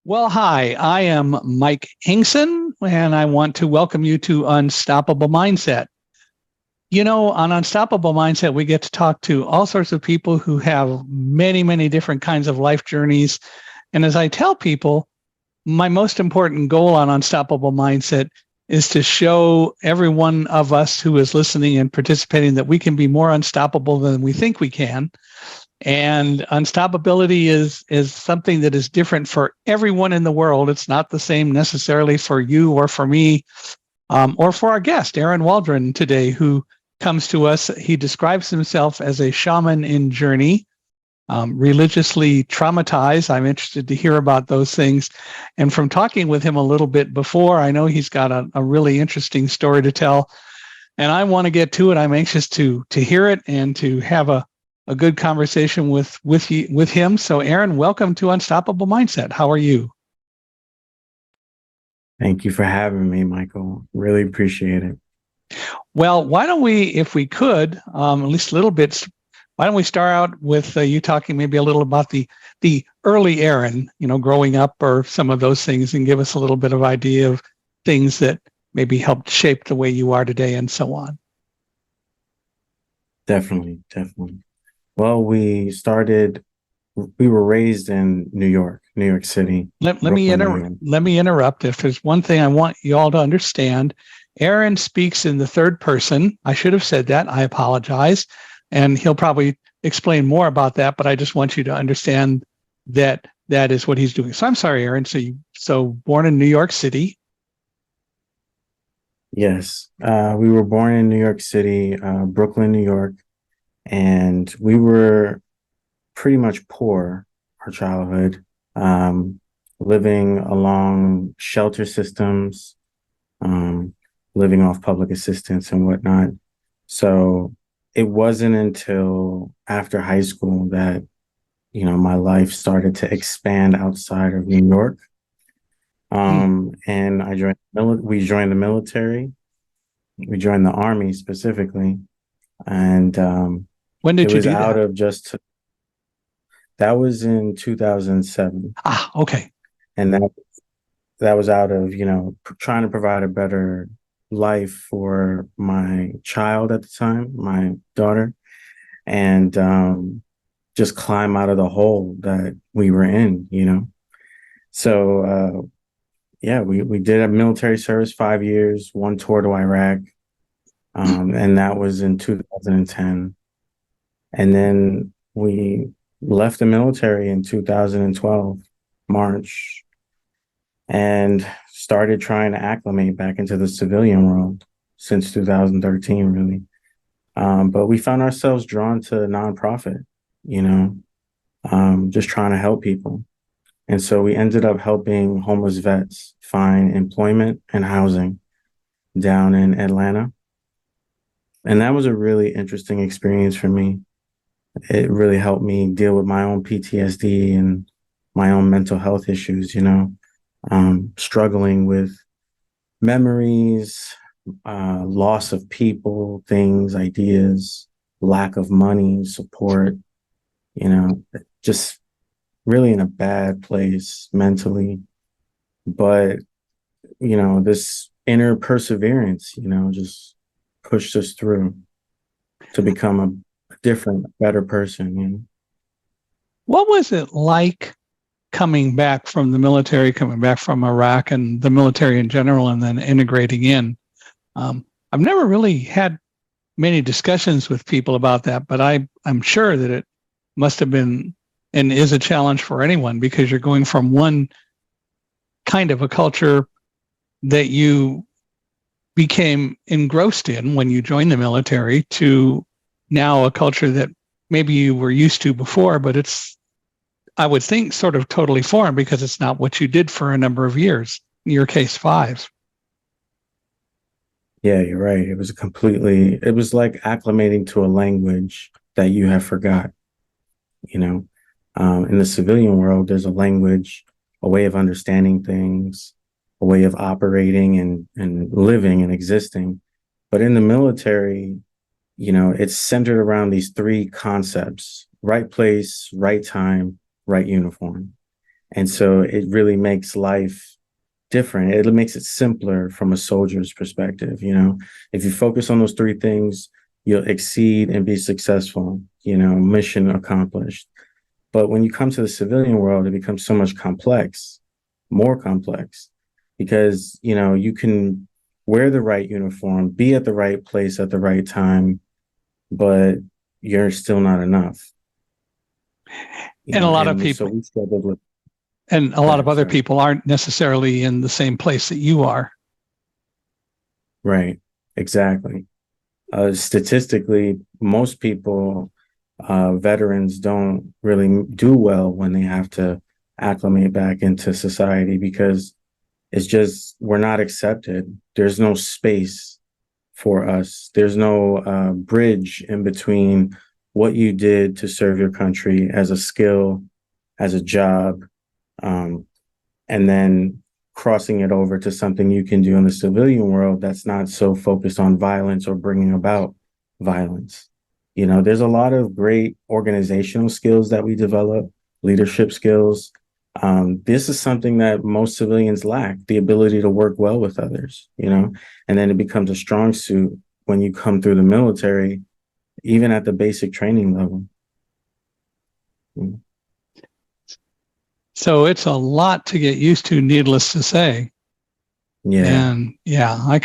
Well, hi, I am Mike Hingson, and I want to welcome you to Unstoppable Mindset. On Unstoppable Mindset, we get to talk to all sorts of people who have many, many different kinds of life journeys. And as I tell people, my most important goal on Unstoppable Mindset is to show every one of us who is listening and participating that we can be more unstoppable than we think we can. And unstoppability is something that is different for everyone in the world. It's not the same necessarily for you or for me, or for our guest, Aaron Waldron, today, who comes to us. He describes himself as a shaman in journey, religiously traumatized. I'm interested to hear about those things. And from talking with him a little bit before, I know he's got a really interesting story to tell. And I want to get to it. I'm anxious to hear it and to have a good conversation with him. So, Aaron, welcome to Unstoppable Mindset. How are you? Thank you for having me, Michael. Really appreciate it. Well, why don't we, if we could, at least a little bit, why don't we start out with you talking maybe a little about the early Aaron, growing up or some of those things, and give us a little bit of idea of things that maybe helped shape the way you are today and so on. Definitely. Well, we were raised in New York City, Brooklyn, New York. Let me interrupt. If there's one thing I want you all to understand, Aaron speaks in the third person. I should have said that. I apologize. And he'll probably explain more about that, but I just want you to understand that that is what he's doing. So I'm sorry, Aaron. So born in New York City. Yes, we were born in New York City, Brooklyn, New York, and we were pretty much poor our childhood, living along shelter systems, um, living off public assistance and whatnot. So it wasn't until after high school that, my life started to expand outside of New York. Hmm. And we joined the military. We joined the army specifically. And When it did you was do out that? of that was in 2007. Ah, okay. And that was out of, trying to provide a better life for my child at the time, my daughter, and just climb out of the hole that we were in. So, yeah, we did a military service 5 years, one tour to Iraq, and that was in 2010. And then we left the military in 2012, March, and started trying to acclimate back into the civilian world since 2013, really. But we found ourselves drawn to nonprofit, you know, just trying to help people. And so we ended up helping homeless vets find employment and housing down in Atlanta. And that was a really interesting experience for me. It really helped me deal with my own PTSD and my own mental health issues, struggling with memories, loss of people, things, ideas, lack of money, support, just really in a bad place mentally. But, this inner perseverance, just pushed us through to become a different, better person. What was it like coming back from the military, coming back from Iraq and the military in general, and then integrating in? I've never really had many discussions with people about that, but I'm sure that it must have been and is a challenge for anyone because you're going from one kind of a culture that you became engrossed in when you joined the military to now a culture that maybe you were used to before, but it's, I would think, sort of totally foreign because it's not what you did for a number of years. In your case, five. Yeah, you're right. It was like acclimating to a language that you have forgot, you know. In the civilian world, there's a language, a way of understanding things, a way of operating and living and existing. But in the military, it's centered around these three concepts: right place, right time, right uniform. And so it really makes life different. It makes it simpler from a soldier's perspective. If you focus on those three things, you'll exceed and be successful, mission accomplished. But when you come to the civilian world, it becomes so much complex, more complex, because, you can wear the right uniform, be at the right place at the right time, but you're still not enough. And a lot of And so people, we struggled with and a lot of that. other Sorry. people aren't necessarily in the same place that you are. Right. Exactly. Statistically, most people, veterans, don't really do well when they have to acclimate back into society because it's just, we're not accepted. There's no space for us. There's no bridge in between what you did to serve your country as a skill, as a job, um, and then crossing it over to something you can do in the civilian world that's not so focused on violence or bringing about violence. There's a lot of great organizational skills that we develop, leadership skills. This is something that most civilians lack, the ability to work well with others, and then it becomes a strong suit when you come through the military, even at the basic training level. So it's a lot to get used to, needless to say. Yeah. And yeah,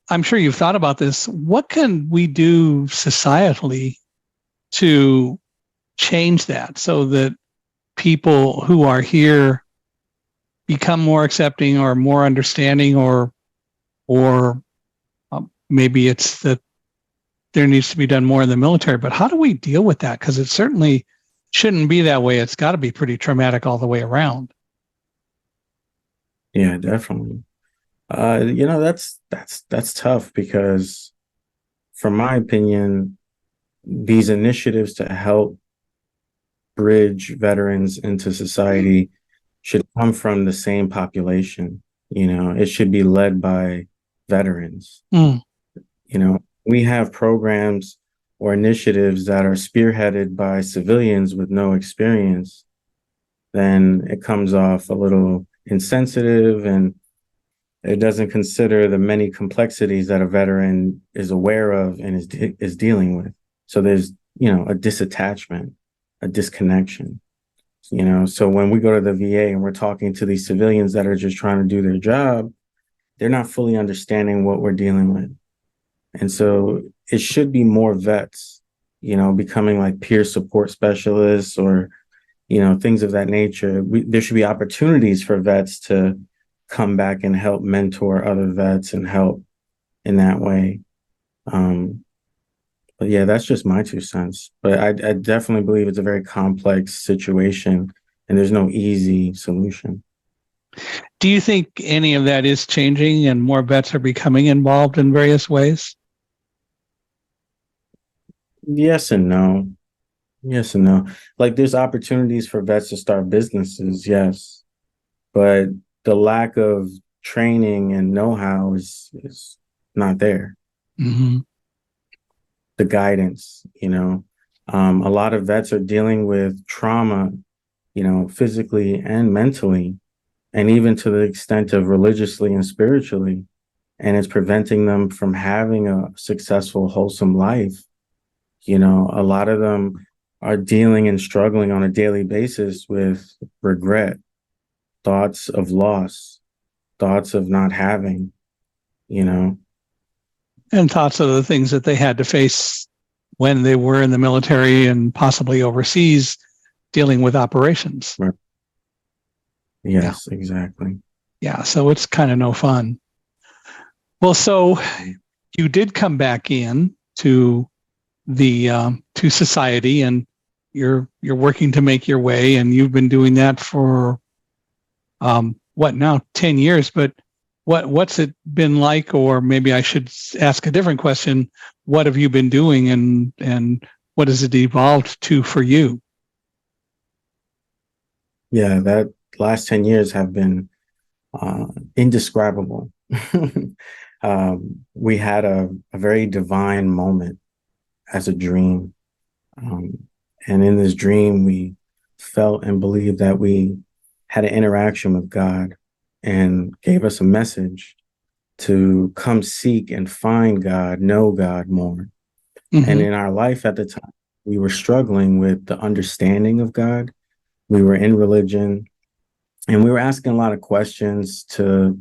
I'm sure you've thought about this. What can we do societally to change that so that people who are here become more accepting or more understanding, or maybe it's that there needs to be done more in the military, but how do we deal with that? Because it certainly shouldn't be that way. It's got to be pretty traumatic all the way around. Yeah, definitely. That's tough because, from my opinion, these initiatives to help bridge veterans into society should come from the same population. It should be led by veterans. Mm. We have programs or initiatives that are spearheaded by civilians with no experience, then it comes off a little insensitive, and it doesn't consider the many complexities that a veteran is aware of and is dealing with. So there's, a disattachment, a disconnection. So when we go to the VA and we're talking to these civilians that are just trying to do their job, they're not fully understanding what we're dealing with. And so it should be more vets, becoming like peer support specialists or, things of that nature. There should be opportunities for vets to come back and help mentor other vets and help in that way. But yeah, that's just my 2 cents. But I definitely believe it's a very complex situation and there's no easy solution. Do you think any of that is changing and more vets are becoming involved in various ways? Yes and no. Yes and no. Like, there's opportunities for vets to start businesses, yes. But the lack of training and know-how is not there. Mm-hmm. The guidance, a lot of vets are dealing with trauma, physically and mentally, and even to the extent of religiously and spiritually, and it's preventing them from having a successful, wholesome life. A lot of them are dealing and struggling on a daily basis with regret, thoughts of loss, thoughts of not having, And thoughts of the things that they had to face when they were in the military and possibly overseas dealing with operations. Right. Yes, yeah. Exactly. Yeah, so it's kind of no fun. Well, so you did come back in to the to society, and you're working to make your way, and you've been doing that for what now, 10 years. But what's it been like? Or maybe I should ask a different question. What have you been doing, and what has it evolved to for you? Yeah, that last 10 years have been indescribable. We had a very divine moment as a dream. And in this dream, we felt and believed that we had an interaction with God and gave us a message to come seek and find God, know God more. And Mm-hmm. in our life at the time, we were struggling with the understanding of God. We were in religion and we were asking a lot of questions to,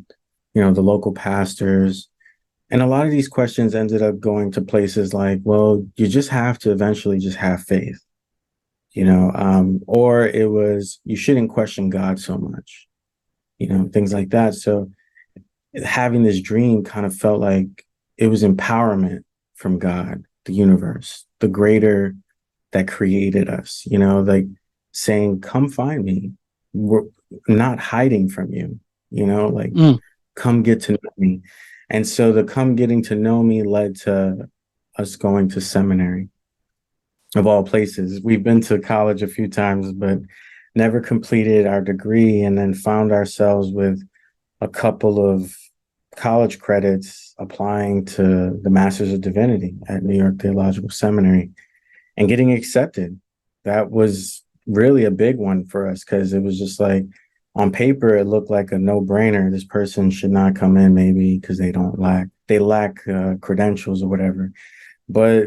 the local pastors. And a lot of these questions ended up going to places like, well, you just have to eventually just have faith, or it was, you shouldn't question God so much, things like that. So having this dream kind of felt like it was empowerment from God, the universe, the greater that created us, like saying, come find me. We're not hiding from you, like Mm. come get to know me. And so the come getting to know me led to us going to seminary of all places. We've been to college a few times, but never completed our degree, and then found ourselves with a couple of college credits applying to the Masters of Divinity at New York Theological Seminary and getting accepted. That was really a big one for us because it was just like, on paper, it looked like a no-brainer. This person should not come in, maybe because they lack credentials or whatever. But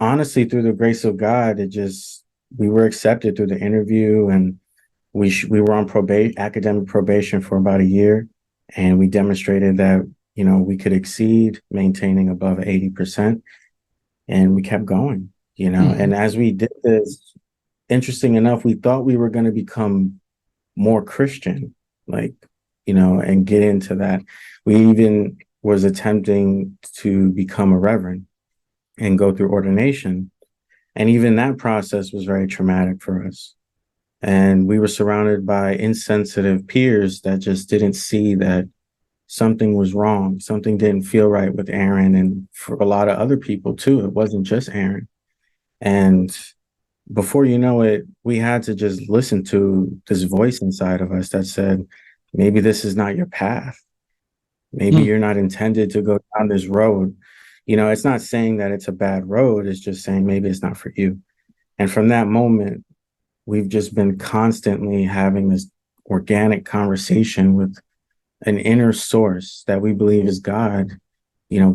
honestly, through the grace of God, we were accepted through the interview, and we were on academic probation for about a year, and we demonstrated that we could exceed maintaining above 80%, and we kept going. Mm-hmm. And as we did this, interesting enough, we thought we were going to become more Christian, like, and get into that. We even was attempting to become a reverend and go through ordination. And even that process was very traumatic for us. And we were surrounded by insensitive peers that just didn't see that something was wrong. Something didn't feel right with Aaron. And for a lot of other people too, it wasn't just Aaron. And before you know it, we had to just listen to this voice inside of us that said, maybe this is not your path. Maybe Mm. you're not intended to go down this road. It's not saying that it's a bad road. It's just saying maybe it's not for you. And from that moment, we've just been constantly having this organic conversation with an inner source that we believe is God,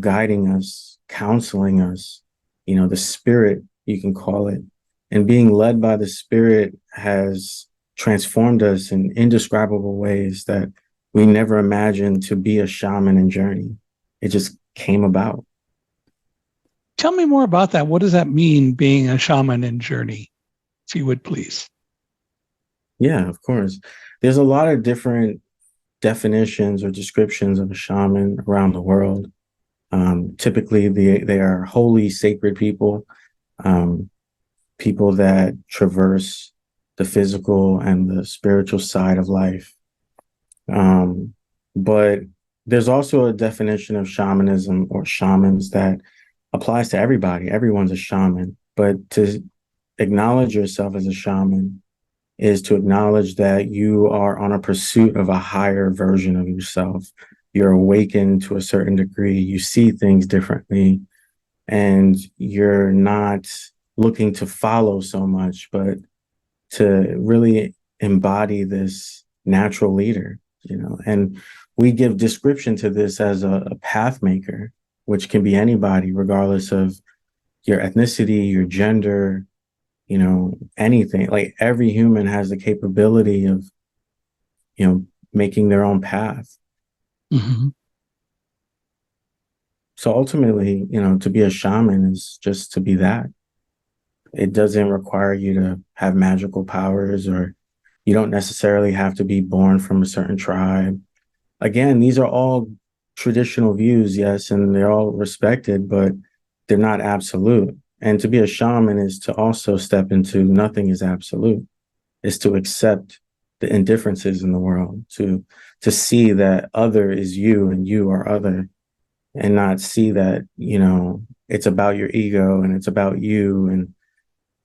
guiding us, counseling us, the spirit, you can call it. And being led by the spirit has transformed us in indescribable ways that we never imagined to be a shaman and journey. It just came about. Tell me more about that. What does that mean, being a shaman in journey, if you would please? Yeah, of course. There's a lot of different definitions or descriptions of a shaman around the world. Typically, they are holy, sacred people, um, people that traverse the physical and the spiritual side of life. But there's also a definition of shamanism or shamans that applies to everybody. Everyone's a shaman. But to acknowledge yourself as a shaman is to acknowledge that you are on a pursuit of a higher version of yourself. You're awakened to a certain degree. You see things differently, and you're not looking to follow so much, but to really embody this natural leader, and we give description to this as a path maker, which can be anybody, regardless of your ethnicity, your gender, anything. Like every human has the capability of, making their own path. Mm-hmm. So ultimately, to be a shaman is just to be that. It doesn't require you to have magical powers, or you don't necessarily have to be born from a certain tribe. Again, these are all traditional views, yes, and they're all respected, but they're not absolute. And to be a shaman is to also step into nothing is absolute. Is to accept the indifferences in the world, to see that other is you and you are other, and not see that, it's about your ego and it's about you. And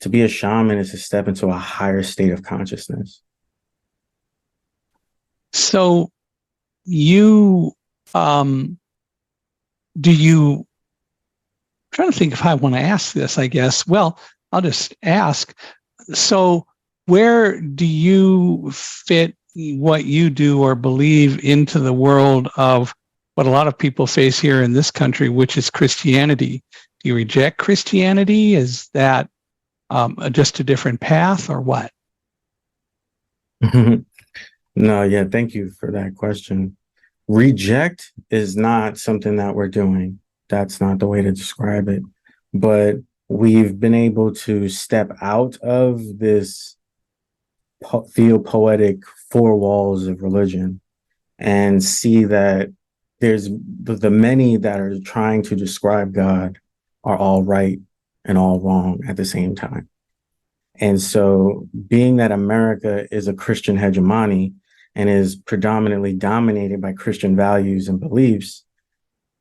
to be a shaman is to step into a higher state of consciousness. So you, do you, I'm trying to think if I want to ask this, I guess. Well, I'll just ask. So where do you fit what you do or believe into the world of what a lot of people face here in this country, which is Christianity? Do you reject Christianity? Is that just a different path, or what? No, yeah, thank you for that question. Reject is not something that we're doing. That's not the way to describe it. But we've been able to step out of this theopoetic four walls of religion and see that there's the many that are trying to describe God are all right and all wrong at the same time. And so, being that America is a Christian hegemony and is predominantly dominated by Christian values and beliefs,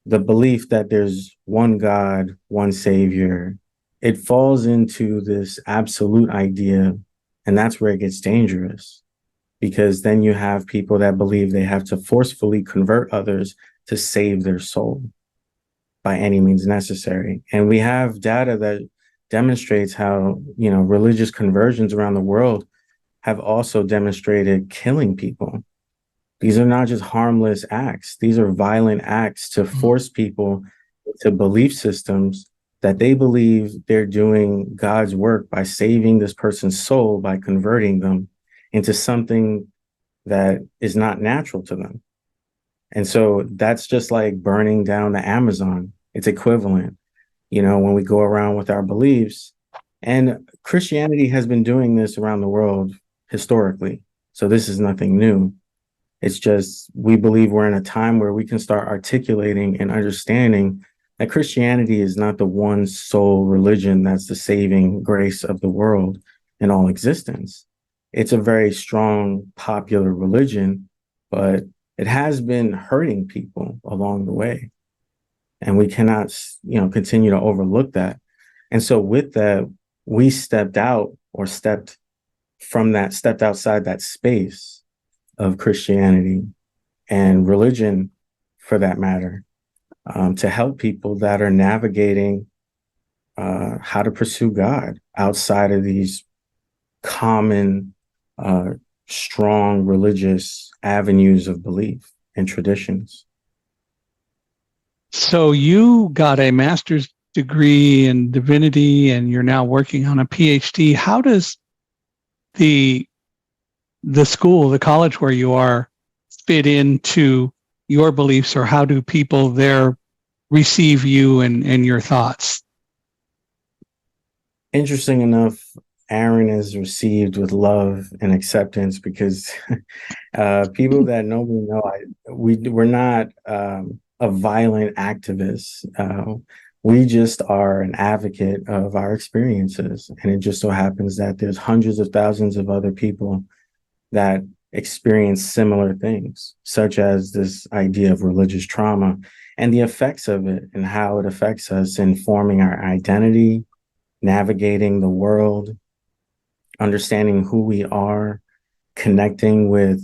the belief that there's one God, one Savior, it falls into this absolute idea. And that's where it gets dangerous, because then you have people that believe they have to forcefully convert others to save their soul by any means necessary. And we have data that demonstrates how, religious conversions around the world have also demonstrated killing people. These are not just harmless acts. These are violent acts to force people to belief systems that they believe they're doing God's work by saving this person's soul, by converting them into something that is not natural to them. And so that's just like burning down the Amazon. It's equivalent, when we go around with our beliefs. And Christianity has been doing this around the world historically. So this is nothing new. It's just we believe we're in a time where we can start articulating and understanding that Christianity is not the one sole religion that's the saving grace of the world and all existence. It's a very strong, popular religion, but it has been hurting people along the way. And we cannot, continue to overlook that. And so with that, we stepped outside that space of Christianity and religion, for that matter, to help people that are navigating how to pursue God outside of these common, strong religious avenues of belief and traditions. So you got a master's degree in divinity and you're now working on a PhD. How does the school, the college where you are, fit into your beliefs, or how do people there receive you and your thoughts? Interesting enough, Aaron is received with love and acceptance because people that know me know we're not a violent activist. We just are an advocate of our experiences. And it just so happens that there's hundreds of thousands of other people that experience similar things, such as this idea of religious trauma and the effects of it and how it affects us in forming our identity, navigating the world, understanding who we are, connecting with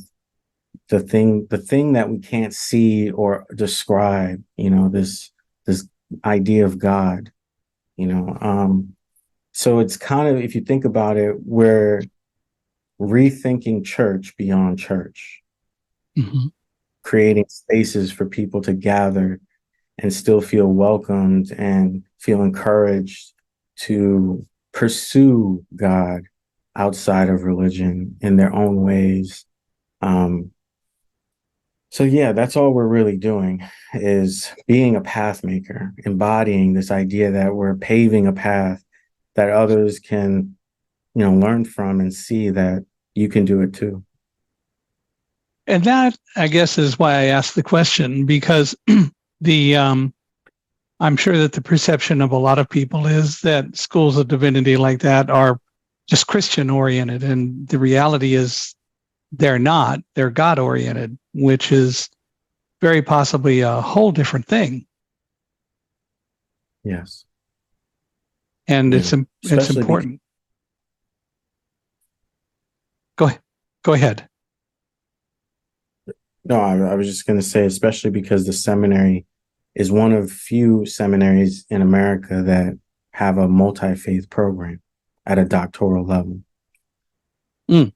the thing that we can't see or describe, this idea of God, so it's kind of, if you think about it, we're rethinking church beyond church, creating spaces for people to gather and still feel welcomed and feel encouraged to pursue God outside of religion in their own ways. So yeah, that's all we're really doing, is being a path maker, embodying this idea that we're paving a path that others can, learn from and see that you can do it too. And that, I guess, is why I asked the question, because I'm sure that the perception of a lot of people is that schools of divinity like that are just Christian oriented. And the reality is they're not. They're God oriented, which is very possibly a whole different thing. Yes. And Yeah. it's important. Go ahead. No, I was just going to say, especially because the seminary is one of few seminaries in America that have a multi-faith program at a doctoral level. Mm.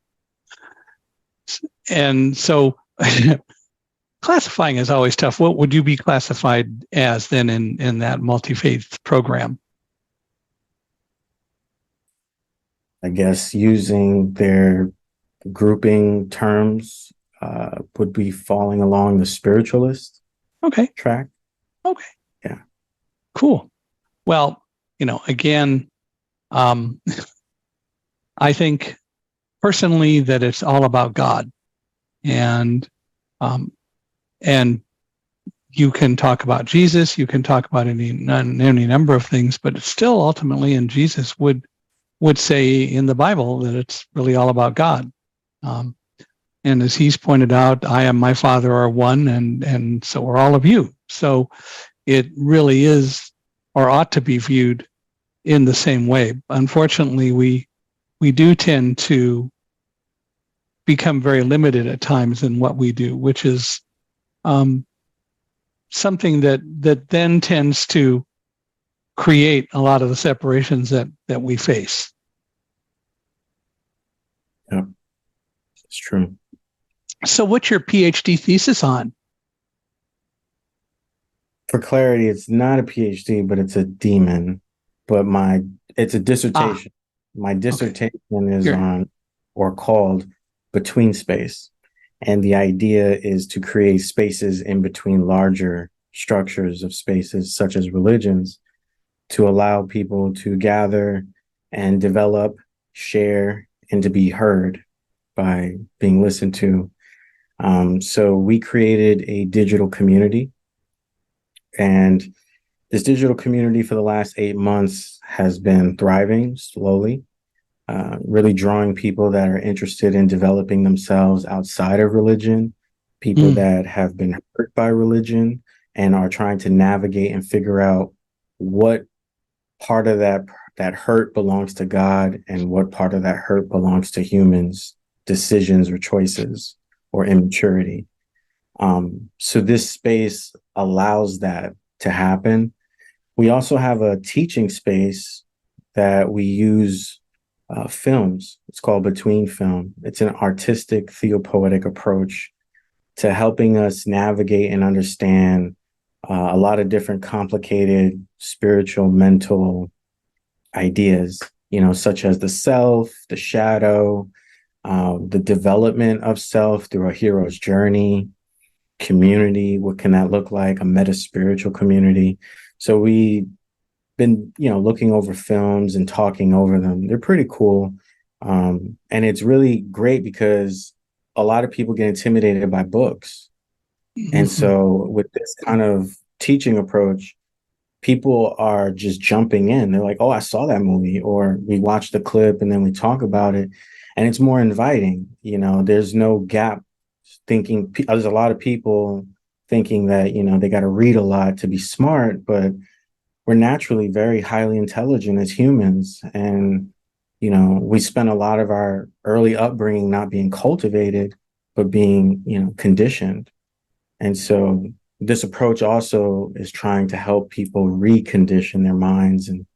And so classifying is always tough. What would you be classified as then in that multi-faith program? I guess using their grouping terms would be falling along the spiritualist Okay. track. Okay. Yeah. Cool. Well, again, um, I think personally that it's all about God, and um, and you can talk about Jesus, you can talk about any number of things, but it's still ultimately, and Jesus would say in the Bible that it's really all about God. Um, and as he's pointed out, I am my Father are one, and so are all of you. So it really is, or ought to be viewed in the same way. Unfortunately, we do tend to become very limited at times in what we do, which is um, something that then tends to create a lot of the separations that we face. Yeah, it's true. So, what's your PhD thesis on? For clarity, it's not a PhD, but it's a demon. But it's a Ah, dissertation. My okay. dissertation is Here. on, or called, between space. And the idea is to create spaces in between larger structures of spaces, such as religions, to allow people to gather and develop, share, and to be heard by being listened to. So we created a digital community, and this digital community for the last 8 months has been thriving slowly, really drawing people that are interested in developing themselves outside of religion, people Mm, that have been hurt by religion and are trying to navigate and figure out what part of that hurt belongs to God and what part of that hurt belongs to humans' decisions or choices or immaturity. So this space allows that to happen. We also have a teaching space that we use films. It's called Between Film. It's an artistic theopoetic approach to helping us navigate and understand a lot of different complicated spiritual, mental ideas, such as the self, the shadow, the development of self through a hero's journey, community. What can that look like? A meta spiritual community. So we been looking over films and talking over them. They're pretty cool, and it's really great because a lot of people get intimidated by books, and mm-hmm. so with this kind of teaching approach, people are just jumping in. They're like, oh, I saw that movie, or we watched the clip and then we talk about it, and it's more inviting. There's no gap thinking. There's a lot of people thinking that they got to read a lot to be smart, but we're naturally very highly intelligent as humans. And, we spent a lot of our early upbringing not being cultivated, but being, conditioned. And so this approach also is trying to help people recondition their minds and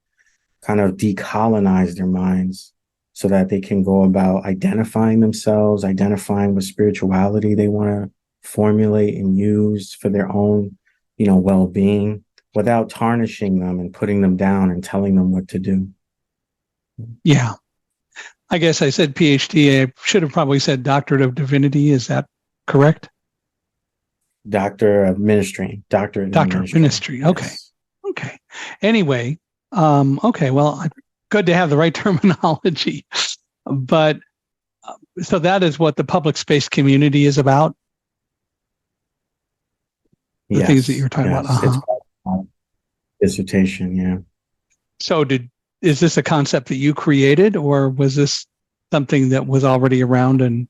kind of decolonize their minds so that they can go about identifying themselves, identifying what spirituality they want to formulate and use for their own, well-being, without tarnishing them and putting them down and telling them what to do. Yeah. I guess I said PhD. I should have probably said Doctorate of Divinity. Is that correct? Doctor of Ministry, Doctorate of Doctor of Ministry. Ministry. Okay. Yes. Okay. Anyway, okay. Well, good to have the right terminology. But so that is what the public space community is about. The things that you Yes. were talking about. Yes. It's dissertation. Yeah. So is this a concept that you created, or was this something that was already around and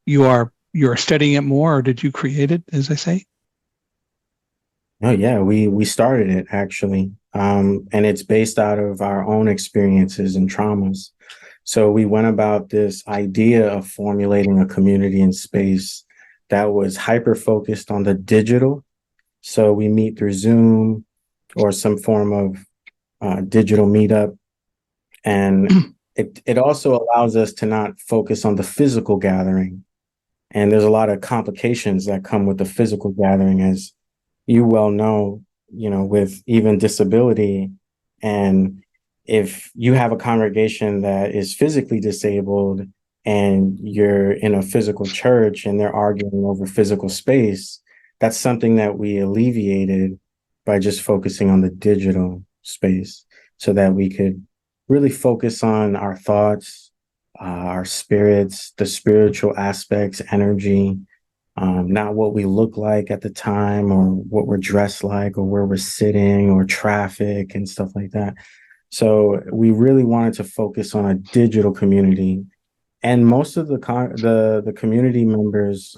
you're studying it more, or did you create it, as I say? Oh yeah, we started it actually, and it's based out of our own experiences and traumas. So we went about this idea of formulating a community in space that was hyper focused on the digital. So we meet through Zoom or some form of digital meetup, and it also allows us to not focus on the physical gathering. And there's a lot of complications that come with the physical gathering, as you well know, with even disability. And if you have a congregation that is physically disabled and you're in a physical church and they're arguing over physical space, that's something that we alleviated by just focusing on the digital space so that we could really focus on our thoughts, our spirits, the spiritual aspects, energy, not what we look like at the time or what we're dressed like or where we're sitting or traffic and stuff like that. So we really wanted to focus on a digital community, and most of the community members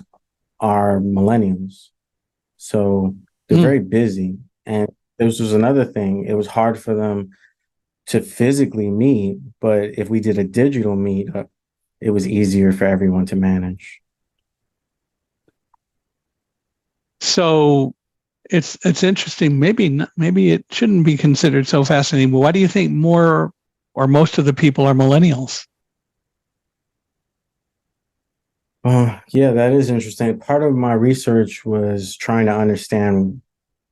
are millennials, so they're Mm. very busy. And this was another thing; it was hard for them to physically meet, but if we did a digital meetup, it was easier for everyone to manage. So it's interesting. Maybe it shouldn't be considered so fascinating. But why do you think more or most of the people are millennials? Yeah, that is interesting. Part of my research was trying to understand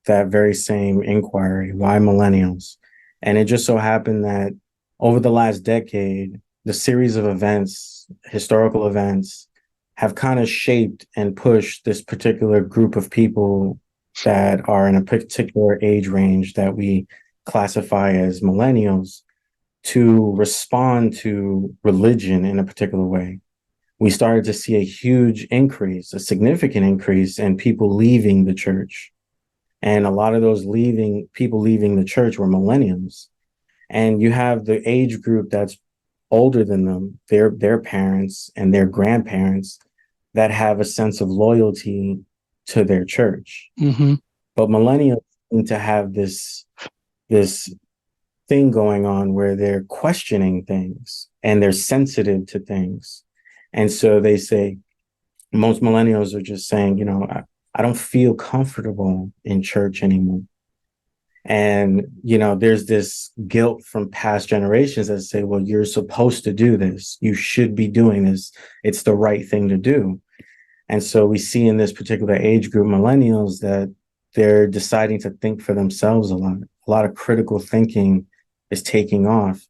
that very same inquiry, why millennials? And it just so happened that over the last decade, the series of events, historical events, have kind of shaped and pushed this particular group of people that are in a particular age range that we classify as millennials to respond to religion in a particular way. We started to see a huge increase, a significant increase in people leaving the church. And a lot of those people leaving the church were millennials. And you have the age group that's older than them, their parents and their grandparents, that have a sense of loyalty to their church. Mm-hmm. But millennials seem to have this thing going on where they're questioning things and they're sensitive to things. And so they say, most millennials are just saying, I don't feel comfortable in church anymore. And, there's this guilt from past generations that say, well, you're supposed to do this. You should be doing this. It's the right thing to do. And so we see in this particular age group, millennials, that they're deciding to think for themselves a lot. A lot of critical thinking is taking off.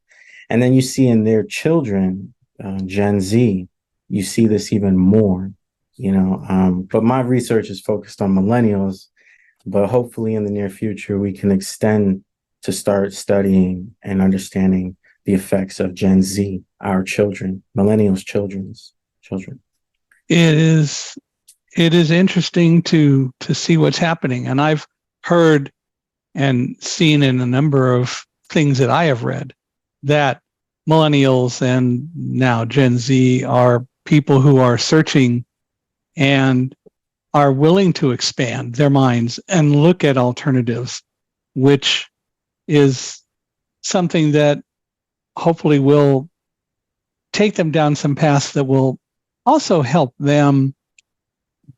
And then you see in their children, Gen Z, you see this even more, but my research is focused on millennials, but hopefully in the near future, we can extend to start studying and understanding the effects of Gen Z, our children, millennials' children's children. It is interesting to see what's happening, and I've heard and seen in a number of things that I have read that millennials and now Gen Z are people who are searching and are willing to expand their minds and look at alternatives, which is something that hopefully will take them down some paths that will also help them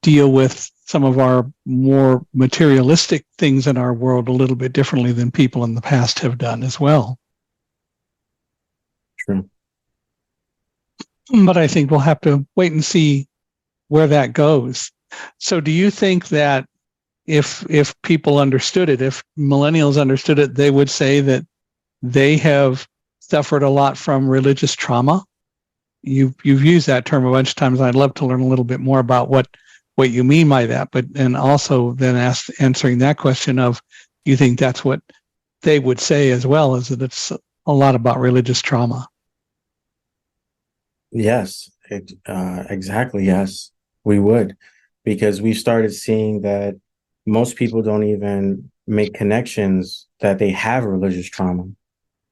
deal with some of our more materialistic things in our world a little bit differently than people in the past have done as well. True. But I think we'll have to wait and see where that goes. So do you think that if people understood it, if millennials understood it, they would say that they have suffered a lot from religious trauma? You've used that term a bunch of times. I'd love to learn a little bit more about what you mean by that, but and also then answering that question of, you think that's what they would say as well, is that it's a lot about religious trauma? Yes, exactly. Yes, we would, because we started seeing that most people don't even make connections that they have religious trauma.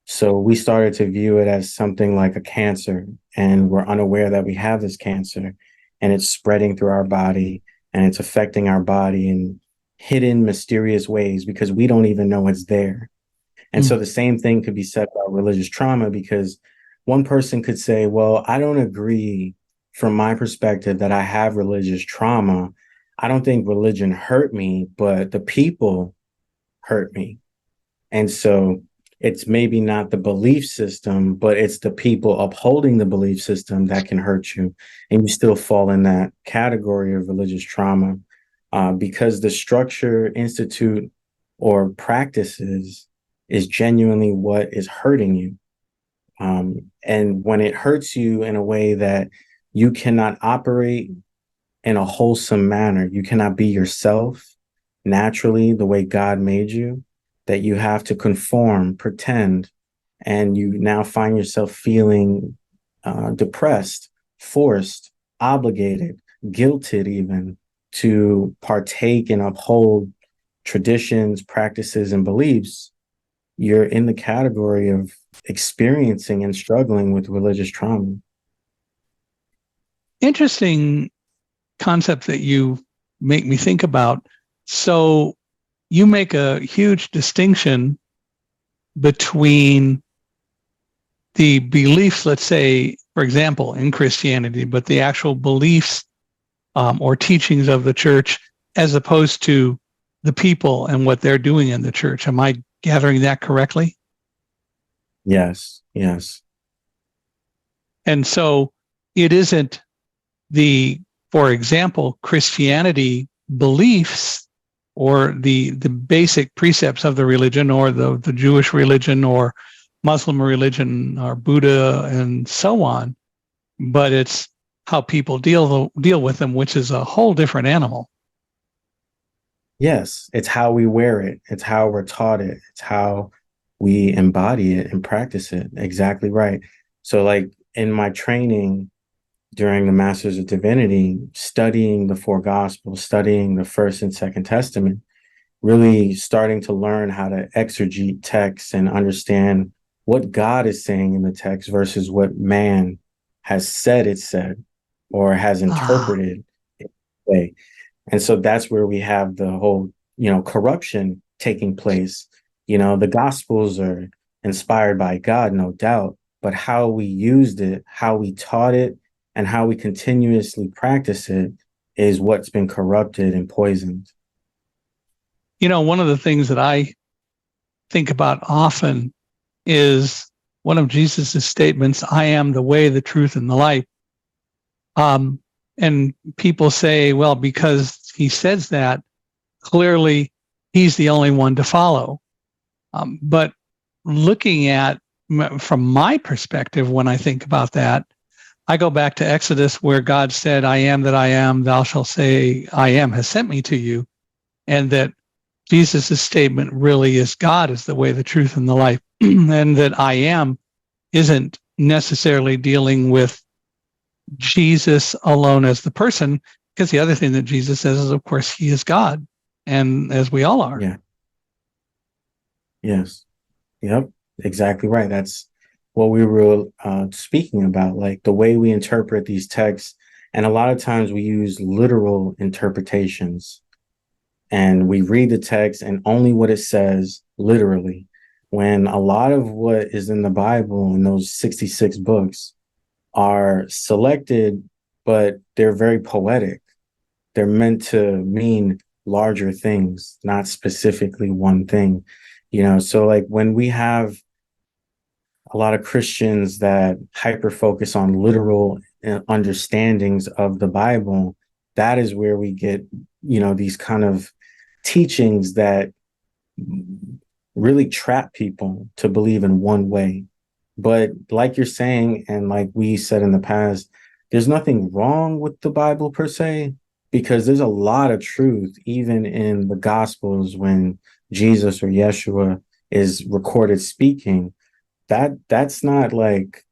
So we started to view it as something like a cancer, and we're unaware that we have this cancer, and it's spreading through our body, and it's affecting our body in hidden, mysterious ways because we don't even know it's there. And so the same thing could be said about religious trauma, because one person could say, well, I don't agree from my perspective that I have religious trauma. I don't think religion hurt me, but the people hurt me. And so it's maybe not the belief system, but it's the people upholding the belief system that can hurt you. And you still fall in that category of religious trauma because the structure, institute, or practices is genuinely what is hurting you. And when it hurts you in a way that you cannot operate in a wholesome manner, you cannot be yourself naturally the way God made you, that you have to conform, pretend, and you now find yourself feeling depressed, forced, obligated, guilted even to partake and uphold traditions, practices, and beliefs, you're in the category of experiencing and struggling with religious trauma. Interesting concept that you make me think about. So you make a huge distinction between the beliefs, let's say, for example, in Christianity, but the actual beliefs or teachings of the church, as opposed to the people and what they're doing in the church. Am I gathering that correctly? Yes, yes. And so it isn't for example, Christianity beliefs or the basic precepts of the religion, or the Jewish religion or Muslim religion or Buddha and so on, but it's how people deal with them, which is a whole different animal. Yes, it's how we wear it. It's how we're taught it. It's how we embody it and practice it. Exactly right. So like in my training during the Masters of Divinity, studying the four Gospels, studying the First and Second Testament, really starting to learn how to exegete texts and understand what God is saying in the text versus what man has said it said or has interpreted it way. And so that's where we have the whole, corruption taking place. The Gospels are inspired by God, no doubt, but how we used it, how we taught it, and how we continuously practice it is what's been corrupted and poisoned. One of the things that I think about often is one of Jesus's statements, "I am the way, the truth, and the life." And people say, well, because he says that, clearly he's the only one to follow. But looking at, from my perspective, when I think about that, I go back to Exodus, where God said, "I am that I am, thou shalt say, I am, has sent me to you." And that Jesus' statement really is God is the way, the truth, and the life. And that I am isn't necessarily dealing with Jesus alone as the person, because the other thing that Jesus says is, of course, he is God, and as we all are. Yeah. Yes. Yep. Exactly right. That's what we were speaking about, like the way we interpret these texts. And a lot of times we use literal interpretations and we read the text and only what it says literally, when a lot of what is in the Bible in those 66 books are selected, but they're very poetic. They're meant to mean larger things, not specifically one thing. So like when we have a lot of Christians that hyper focus on literal understandings of the Bible, that is where we get, these kind of teachings that really trap people to believe in one way. But like you're saying, and like we said in the past, there's nothing wrong with the Bible per se, because there's a lot of truth, even in the Gospels when Jesus or Yeshua is recorded speaking. That's not like,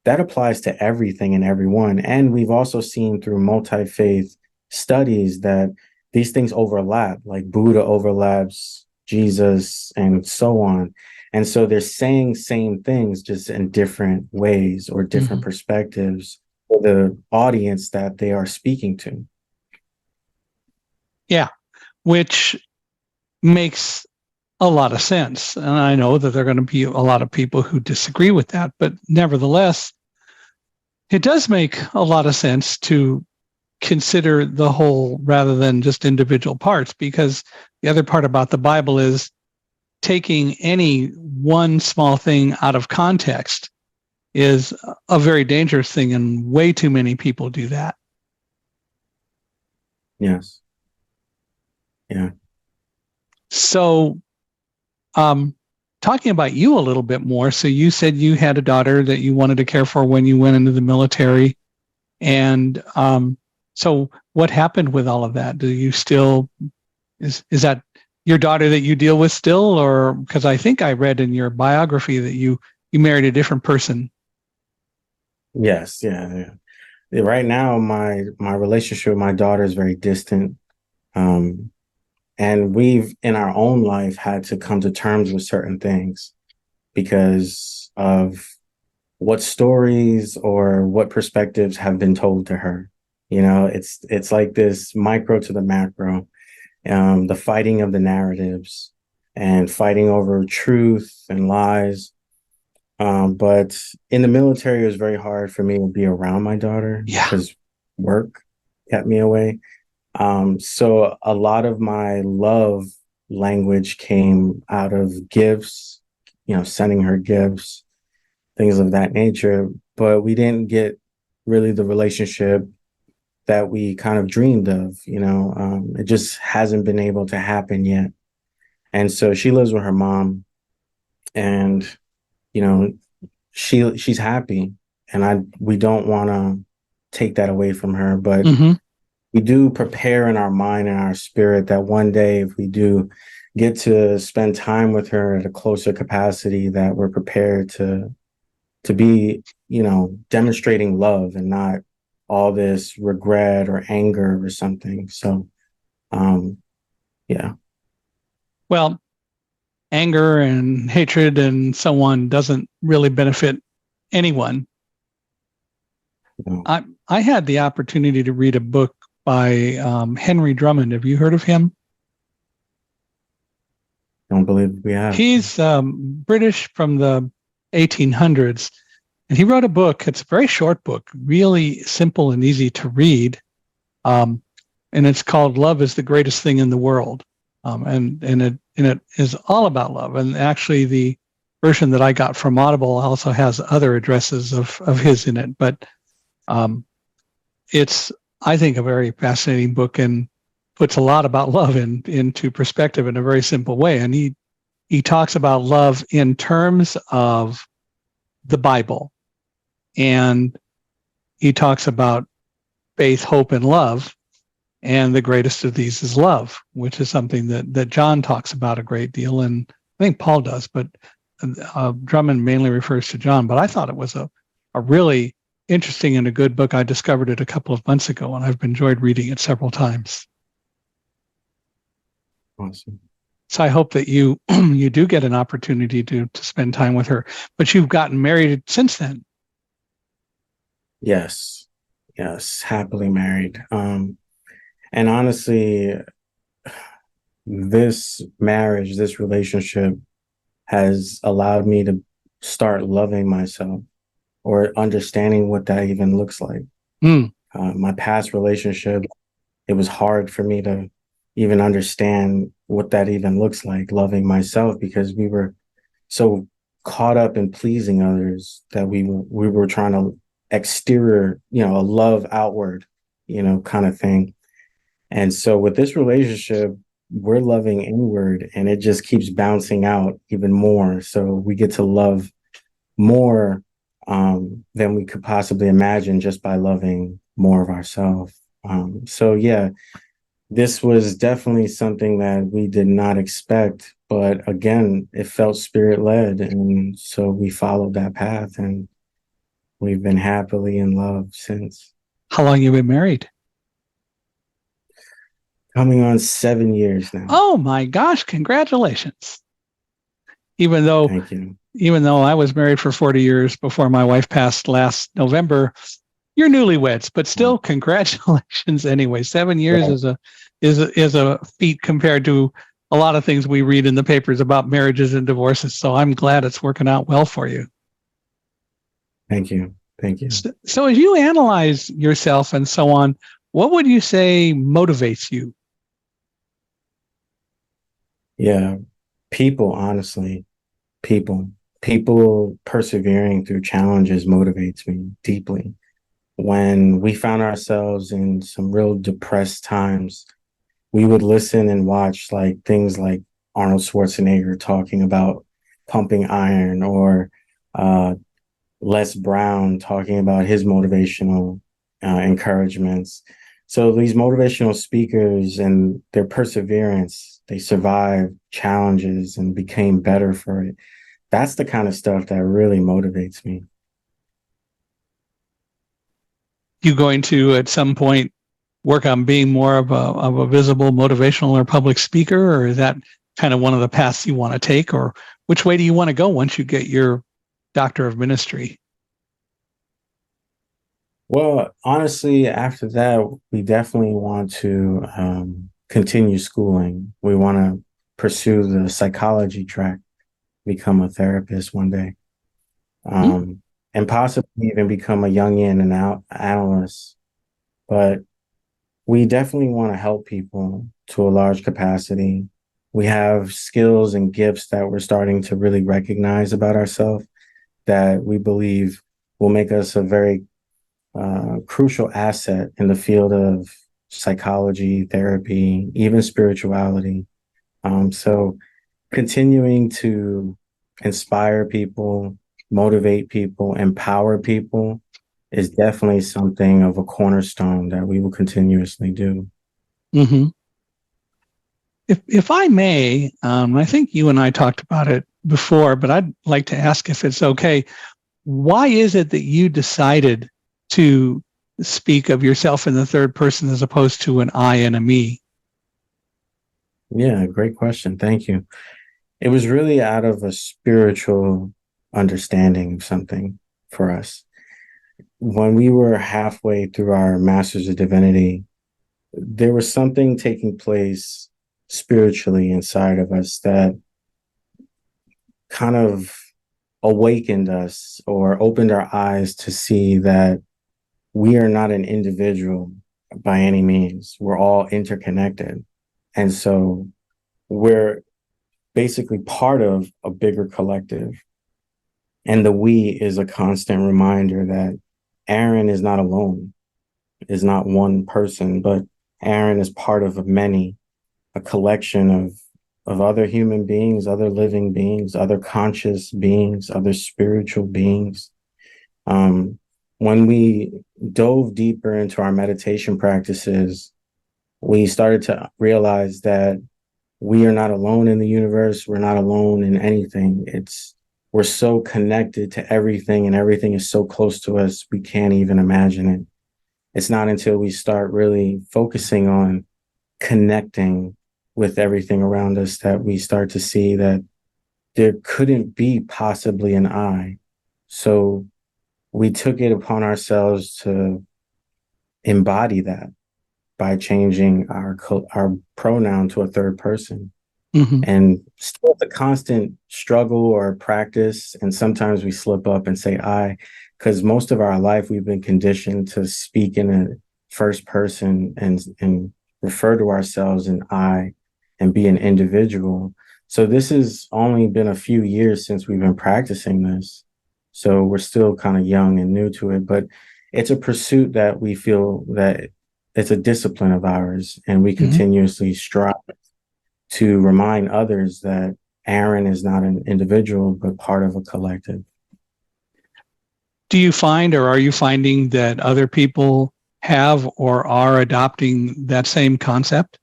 that applies to everything and everyone. And we've also seen through multi-faith studies that these things overlap, like Buddha overlaps Jesus and so on. And so they're saying same things, just in different ways or different perspectives for the audience that they are speaking to. Yeah, which makes a lot of sense. And I know that there are going to be a lot of people who disagree with that, but nevertheless, it does make a lot of sense to consider the whole rather than just individual parts, because the other part about the Bible is taking any one small thing out of context is a very dangerous thing, and way too many people do that. Yes. Yeah. So, talking about you a little bit more. So you said you had a daughter that you wanted to care for when you went into the military. And so what happened with all of that? Do you still, is that your daughter that you deal with still? Or because I think I read in your biography that you married a different person. Yes. Yeah. Yeah. Right now, my relationship with my daughter is very distant. Um, and we've in our own life had to come to terms with certain things because of what stories or what perspectives have been told to her. It's like this micro to the macro, the fighting of the narratives and fighting over truth and lies. But in the military, it was very hard for me to be around my daughter Yeah. because work kept me away. So a lot of my love language came out of gifts, sending her gifts, things of that nature. But we didn't get really the relationship that we kind of dreamed of. It just hasn't been able to happen yet. And so she lives with her mom, and you know, she's happy, and we don't want to take that away from her, but Mm-hmm. we do prepare in our mind and our spirit that one day, if we do get to spend time with her at a closer capacity, that we're prepared to be, demonstrating love and not all this regret or anger or something. So, yeah. Well, anger and hatred and so on doesn't really benefit anyone. No, I had the opportunity to read a book by Henry Drummond. Have you heard of him? don't believe we have. He's British from the 1800s, and he wrote a book. It's a very short book, really simple and easy to read, and it's called "Love is the Greatest Thing in the World," and it is all about love. And actually, the version that I got from Audible also has other addresses of his in it, but it's, I think, a very fascinating book and puts a lot about love into perspective in a very simple way. And he talks about love in terms of the Bible, and he talks about faith, hope, and love. And the greatest of these is love, which is something that John talks about a great deal, and I think Paul does, but Drummond mainly refers to John. But I thought it was a really interesting and a good book. I discovered it a couple of months ago, and I've enjoyed reading it several times. Awesome. So I hope that you you do get an opportunity to spend time with her. But you've gotten married since then. Yes. Yes. Happily married. And honestly, this marriage, this relationship has allowed me to start loving myself or understanding what that even looks like. Mm. My past relationship, it was hard for me to even understand what that even looks like, loving myself, because we were so caught up in pleasing others that we were trying to exterior, a love outward, kind of thing. And so with this relationship, we're loving inward, and it just keeps bouncing out even more. So we get to love more than we could possibly imagine just by loving more of ourselves. So yeah, this was definitely something that we did not expect, but again, it felt spirit led. And so we followed that path, and we've been happily in love since. How long you been married? Coming on 7 years now. Oh my gosh, congratulations. Even though Thank you. I was married for 40 years before my wife passed last November, you're newlyweds, but still congratulations anyway. 7 years Yeah. is a feat compared to a lot of things we read in the papers about marriages and divorces. So I'm glad it's working out well for you. Thank you. Thank you. So as you analyze yourself and so on, what would you say motivates you? Yeah. People, honestly, people, people persevering through challenges motivates me deeply. When we found ourselves in some real depressed times, we would listen and watch like things like Arnold Schwarzenegger talking about pumping iron, or uh, Les Brown talking about his motivational encouragements. So these motivational speakers and their perseverance, they survived challenges and became better for it. That's the kind of stuff that really motivates me. You going to at some point work on being more of a visible motivational or public speaker, or is that kind of one of the paths you want to take, or which way do you want to go once you get your Doctor of Ministry? Well, honestly, after that, we definitely want to continue schooling. We want to pursue the psychology track, become a therapist one day, Hmm? and possibly even become a young in and out analyst. But we definitely want to help people to a large capacity. We have skills and gifts that we're starting to really recognize about ourselves that we believe will make us a very crucial asset in the field of psychology, therapy, even spirituality. So continuing to inspire people, motivate people, empower people is definitely something of a cornerstone that we will continuously do. Mm-hmm. If I may, I think you and I talked about it before, but I'd like to ask if it's okay. Why is it that you decided to speak of yourself in the third person as opposed to an I and a me? Yeah, great question. Thank you. It was really out of a spiritual understanding of something for us. When we were halfway through our Masters of Divinity, there was something taking place spiritually inside of us that kind of awakened us or opened our eyes to see that we are not an individual by any means. We're all interconnected. And so we're basically part of a bigger collective. And the we is a constant reminder that Aaron is not alone, is not one person, but Aaron is part of many, a collection of other human beings, other living beings, other conscious beings, other spiritual beings. Um, when we dove deeper into our meditation practices, we started to realize that we are not alone in the universe. We're not alone in anything. We're so connected to everything, and everything is so close to us, we can't even imagine it. It's not until we start really focusing on connecting with everything around us that we start to see that there couldn't be possibly an I. So we took it upon ourselves to embody that by changing our pronoun to a third person. Mm-hmm. And still it's a constant struggle or practice. And sometimes we slip up and say I, because most of our life we've been conditioned to speak in a first person and refer to ourselves in I and be an individual. So this has only been a few years since we've been practicing this. So we're still kind of young and new to it, but it's a pursuit that we feel that it's a discipline of ours, and we Mm-hmm. continuously strive to remind others that Aaron is not an individual, but part of a collective. Do you find, or are you finding that other people have or are adopting that same concept?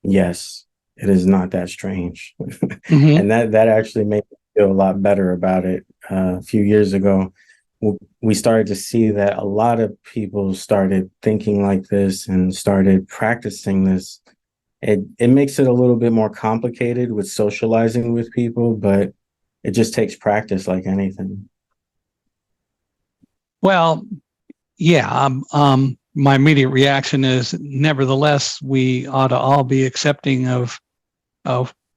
Yes, it is not that strange. Mm-hmm. And that actually made me feel a lot better about it. A few years ago, we started to see that a lot of people started thinking like this and started practicing this. It makes it a little bit more complicated with socializing with people, but it just takes practice like anything. Well, yeah. My immediate reaction is, nevertheless, we ought to all be accepting of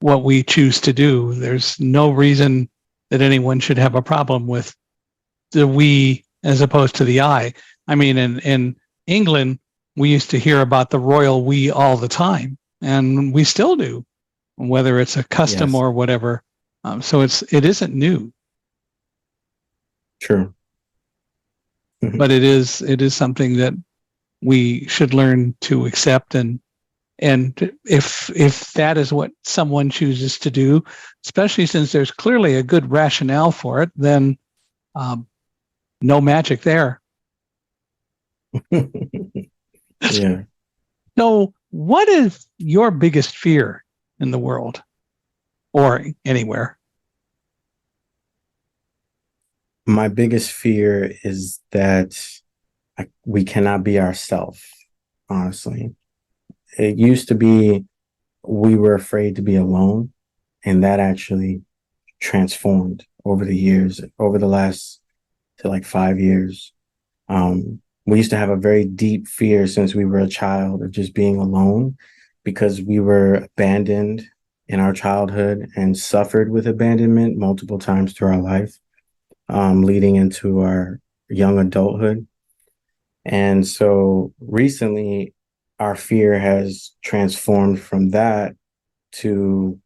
what we choose to do. There's no reason that anyone should have a problem with the we as opposed to the I. I mean, in England, we used to hear about the royal we all the time, and we still do. whether it's a custom Yes. or whatever. So it isn't new, True. but it is something that we should learn to accept. And if that is what someone chooses to do, especially since there's clearly a good rationale for it, then no magic there. Yeah. So, what is your biggest fear in the world or anywhere? My biggest fear is that we cannot be ourselves, honestly. It used to be we were afraid to be alone, and that actually transformed over the years, over the last to like 5 years. We used to have a very deep fear since we were a child of just being alone because we were abandoned in our childhood and suffered with abandonment multiple times through our life, leading into our young adulthood. And so recently, our fear has transformed from that to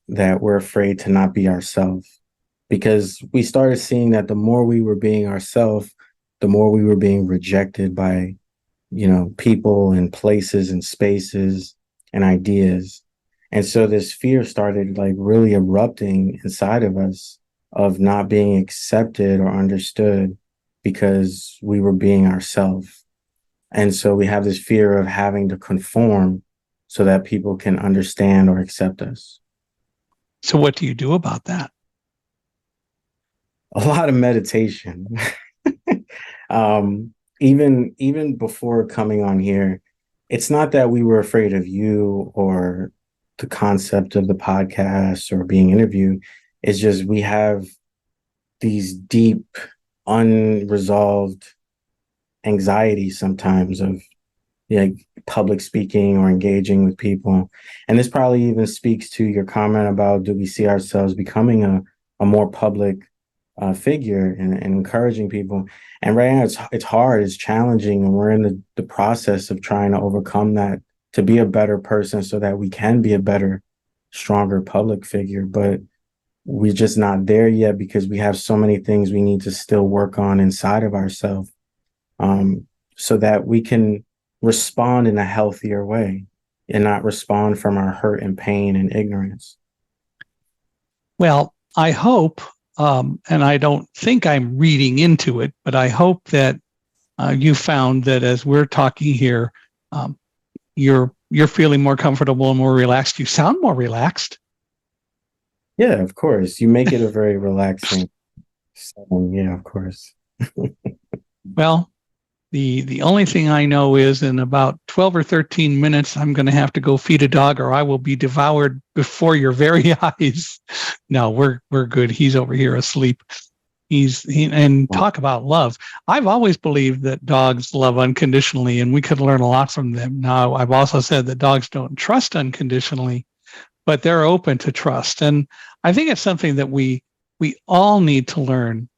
that we're afraid to not be ourselves because we started seeing that the more we were being ourselves, the more we were being rejected by, people and places and spaces and ideas. And so this fear started like really erupting inside of us of not being accepted or understood because we were being ourselves. And so we have this fear of having to conform so that people can understand or accept us. So, what do you do about that? A lot of meditation. Even before coming on here, it's not that we were afraid of you or the concept of the podcast or being interviewed. It's just we have these deep, unresolved anxieties sometimes of like public speaking or engaging with people. And this probably even speaks to your comment about do we see ourselves becoming a more public figure and encouraging people. And right now it's hard, it's challenging, and we're in the process of trying to overcome that to be a better person so that we can be a better, stronger public figure. But we're just not there yet because we have so many things we need to still work on inside of ourselves, so that we can respond in a healthier way and not respond from our hurt and pain and ignorance. Well, I hope, and I don't think I'm reading into it, but I hope that you found that as we're talking here, you're feeling more comfortable and more relaxed. You sound more relaxed. Yeah, of course. You make it a very relaxing setting. Yeah, of course. Well, the only thing I know is in about 12 or 13 minutes, I'm going to have to go feed a dog or I will be devoured before your very eyes. No, we're good. He's over here asleep. And talk about love. I've always believed that dogs love unconditionally and we could learn a lot from them. Now, I've also said that dogs don't trust unconditionally, but they're open to trust. And I think it's something that we all need to learn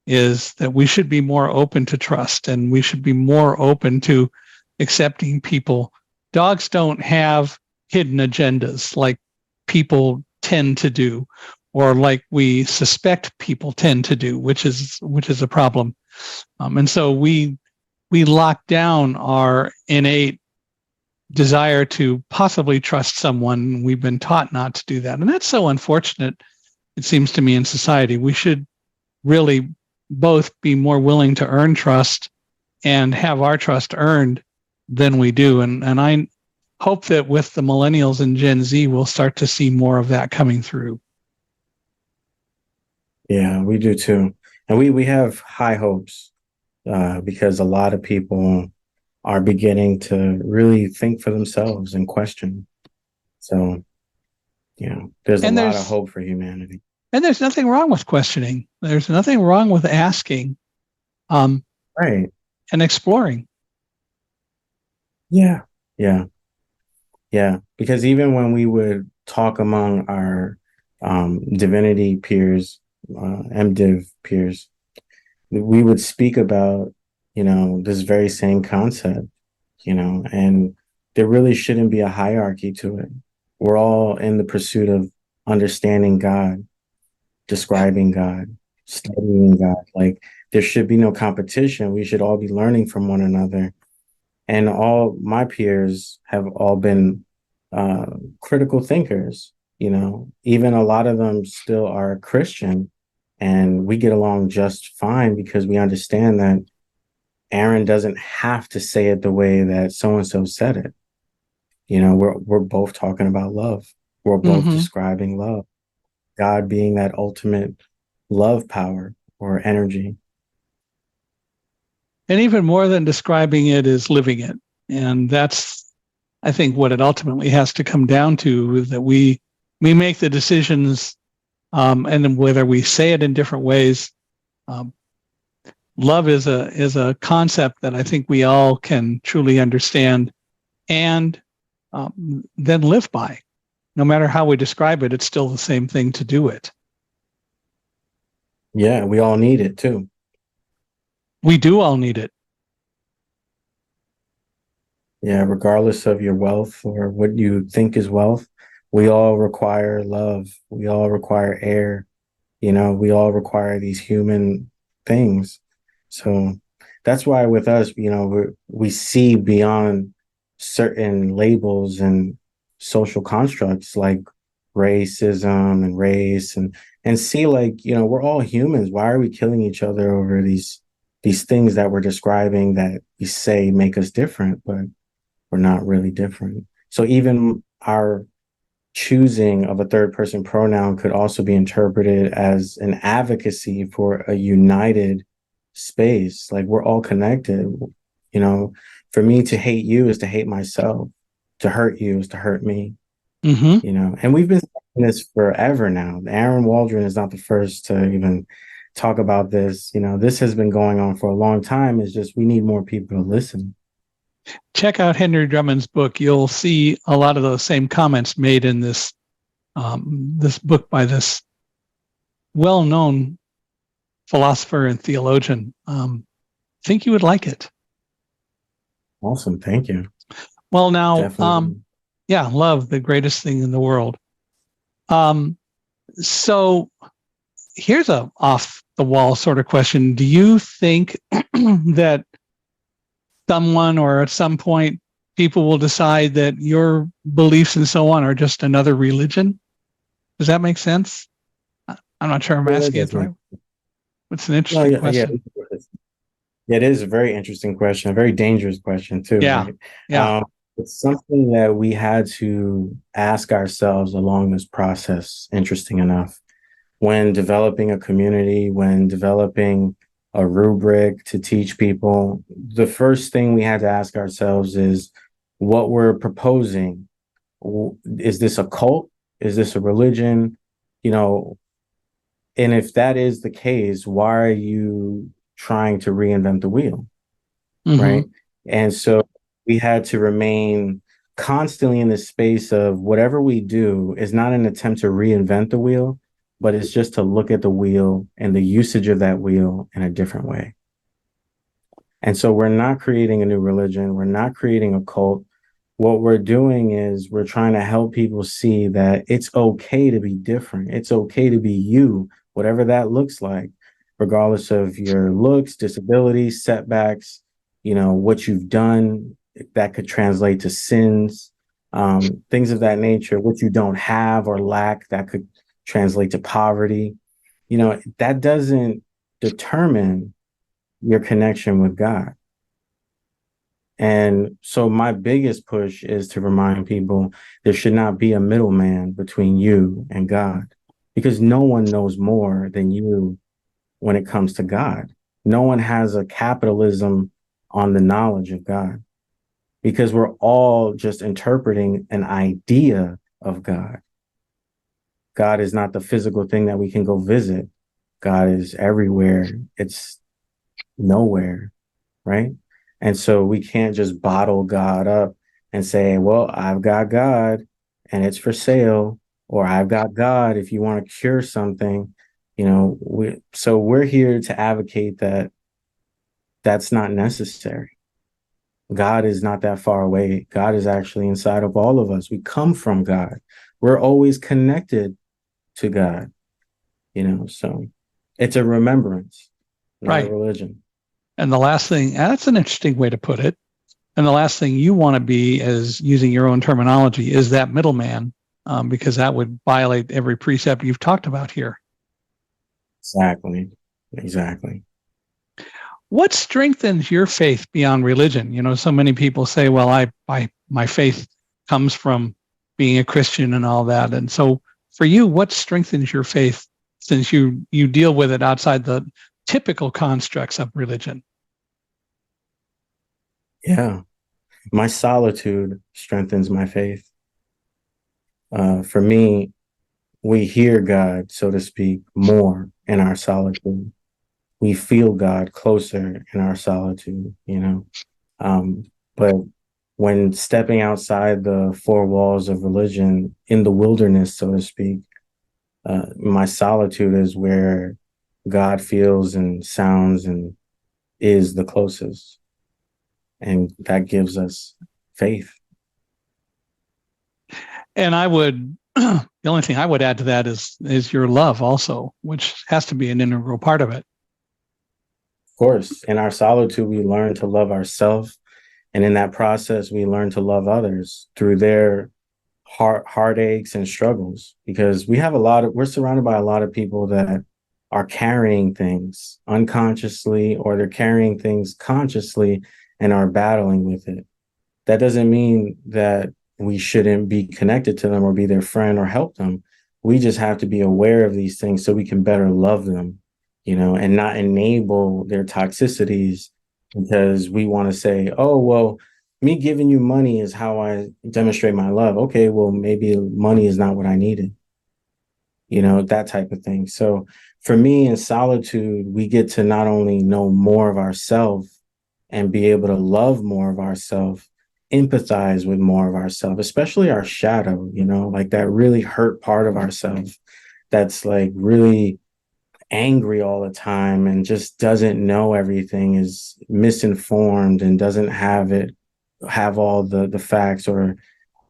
is that we should be more open to trust and we should be more open to accepting people. Dogs don't have hidden agendas like people tend to do or like we suspect people tend to do, which is a problem. And so we lock down our innate desire to possibly trust someone. We've been taught not to do that. And that's so unfortunate, it seems to me, in society. We should really both be more willing to earn trust and have our trust earned than we do. And I hope that with the millennials and Gen Z, we'll start to see more of that coming through. Yeah, we do too. And we have high hopes because a lot of people are beginning to really think for themselves and question. So, there's a And lot of there's hope for humanity. and there's nothing wrong with questioning. There's nothing wrong with asking, Right. and exploring. Yeah. Yeah. Yeah. Because even when we would talk among our divinity peers, MDiv peers, we would speak about, this very same concept, and there really shouldn't be a hierarchy to it. we're all in the pursuit of understanding God, describing God, studying God. Like there should be no competition. We should all be learning from one another. And all my peers have all been uh, critical thinkers. You know, even a lot of them still are Christian, and we get along just fine because we understand that Aaron doesn't have to say it the way that so and so said it. You know, we're both talking about love. We're both Hmm. describing love. God being that ultimate love power or energy. And even more than describing it is living it. And that's, I think, what it ultimately has to come down to, is that we make the decisions, and then whether we say it in different ways. Um, love is a concept that I think we all can truly understand and then live by. No matter how we describe it, it's still the same thing to do it. Yeah, we all need it too. We do all need it. Yeah, regardless of your wealth or what you think is wealth, we all require love. We all require air. You know, we all require these human things. So that's why with us, you know, we see beyond certain labels and social constructs like racism and race and see like, you know, we're all humans. Why are we killing each other over these things that we're describing that we say make us different, but we're not really different. So even our choosing of a third person pronoun could also be interpreted as an advocacy for a united space. Like we're all connected. You know, for me to hate you is to hate myself. To hurt you is to hurt me, Hmm. you know. And we've been saying this forever now. Aaron Waldron is not the first to even talk about this. You know, this has been going on for a long time. It's just we need more people to listen. Check out Henry Drummond's book. You'll see a lot of those same comments made in this book by this well-known philosopher and theologian. Think you would like it. Awesome. Thank you. Well, now, Definitely. yeah, love, the greatest thing in the world. Um, so here's a off the wall sort of question. Do you think that someone or at some point people will decide that your beliefs and so on are just another religion? Does that make sense? I'm not sure I'm Yeah, that asking it does the make. right. It's an No, interesting yeah, yeah. question. Yeah, it is a very interesting question, a very dangerous question too, Yeah. right? Yeah. It's something that we had to ask ourselves along this process, interesting enough, when developing a community, when developing a rubric to teach people. The first thing we had to ask ourselves is what we're proposing. Is this a cult? Is this a religion? You know, and if that is the case, why are you trying to reinvent the wheel? Mm-hmm. Right. And so we had to remain constantly in this space of whatever we do is not an attempt to reinvent the wheel, but it's just to look at the wheel and the usage of that wheel in a different way. And so we're not creating a new religion, we're not creating a cult. What we're doing is we're trying to help people see that it's okay to be different. It's okay to be you, whatever that looks like, regardless of your looks, disabilities, setbacks, you know, what you've done that could translate to sins, things of that nature, what you don't have or lack that could translate to poverty. You know, that doesn't determine your connection with God. And so my biggest push is to remind people there should not be a middleman between you and God because no one knows more than you when it comes to God. No one has a capitalism on the knowledge of God because we're all just interpreting an idea of God. God is not the physical thing that we can go visit. God is everywhere. It's nowhere, right? And so we can't just bottle God up and say, well, I've got God and it's for sale, or I've got God if you want to cure something. You know, so we're here to advocate that that's not necessary. God is not that far away. God is actually inside of all of us. We come from God. We're always connected to God, so it's a remembrance, not a Right. religion. And the last thing, and that's an interesting way to put it. And the last thing you want to be, as using your own terminology, is that middleman, because that would violate every precept you've talked about here. Exactly. Exactly. What strengthens your faith beyond religion? So many people say, well, my faith comes from being a Christian and all that. And so for you, what strengthens your faith, since you deal with it outside the typical constructs of religion? Yeah. My solitude strengthens my faith. For me, we hear God, so to speak, more in our solitude. We feel God closer in our solitude. But when stepping outside the four walls of religion in the wilderness, so to speak, my solitude is where God feels and sounds and is the closest. And that gives us faith. And I would, the only thing I would add to that is your love also, which has to be an integral part of it. Of course, in our solitude, we learn to love ourselves. And in that process, we learn to love others through their heartaches and struggles, because we're surrounded by a lot of people that are carrying things unconsciously, or they're carrying things consciously and are battling with it. That doesn't mean that we shouldn't be connected to them or be their friend or help them. We just have to be aware of these things so we can better love them, and not enable their toxicities, because we want to say, oh, well, me giving you money is how I demonstrate my love. Okay, well, maybe money is not what I needed, that type of thing. So for me, in solitude, we get to not only know more of ourselves and be able to love more of ourselves, empathize with more of ourselves, especially our shadow, like that really hurt part of ourselves that's like really angry all the time and just doesn't know everything, is misinformed and doesn't have all the facts or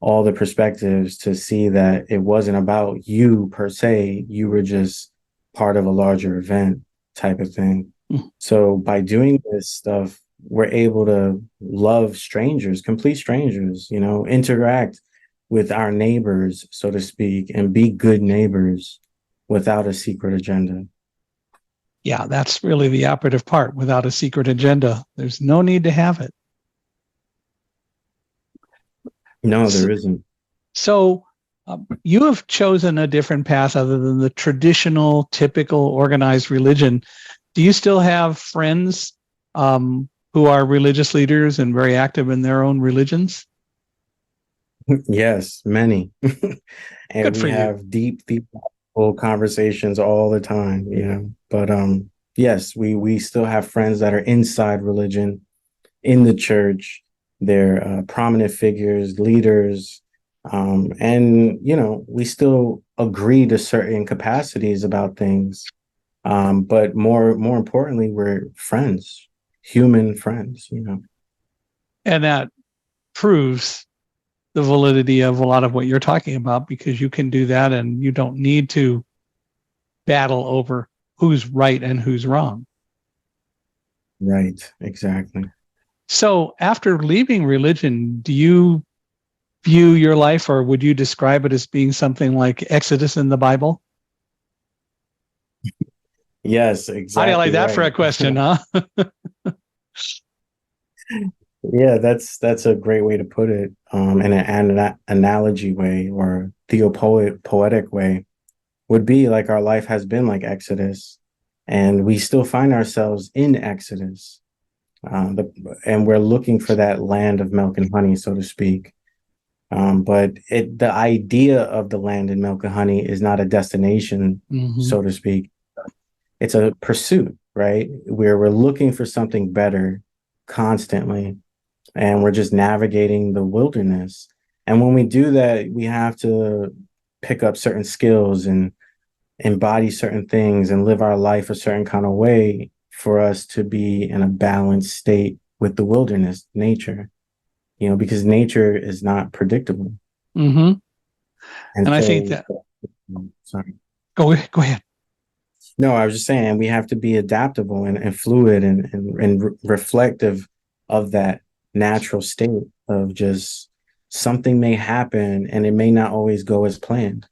all the perspectives to see that it wasn't about you per se. You were just part of a larger event, type of thing. So by doing this stuff, we're able to love strangers, complete strangers, interact with our neighbors, so to speak, and be good neighbors without a secret agenda. Yeah, that's really the operative part. Without a secret agenda, there's no need to have it. No, So, there isn't. you have chosen a different path other than the traditional, typical organized religion. Do you still have friends who are religious leaders and very active in their own religions? Yes, many. And Good we for you. have deep, deep conversations all the time. But yes, we still have friends that are inside religion, in the church. They're prominent figures, leaders, and we still agree to certain capacities about things. But more importantly, we're friends, human friends. And that proves the validity of a lot of what you're talking about, because you can do that and you don't need to battle over who's right and who's wrong. Right, exactly. So after leaving religion, do you view your life, or would you describe it as being something like Exodus in the Bible? Yes, How do you like exactly that for a right. question, huh? Yeah, that's a great way to put it. In an analogy way, or poetic way, would be like our life has been like Exodus, and we still find ourselves in Exodus. And we're looking for that land of milk and honey, so to speak. But the idea of the land and milk and honey is not a destination, Mm-hmm. so to speak. It's a pursuit, right? Where we're looking for something better constantly, and we're just navigating the wilderness. And when we do that, we have to pick up certain skills and embody certain things and live our life a certain kind of way for us to be in a balanced state with the wilderness, nature, because nature is not predictable. Mm-hmm. And And I think so, that, sorry. go ahead. No, I was just saying we have to be adaptable and fluid and reflective of that natural state of just something may happen and it may not always go as planned,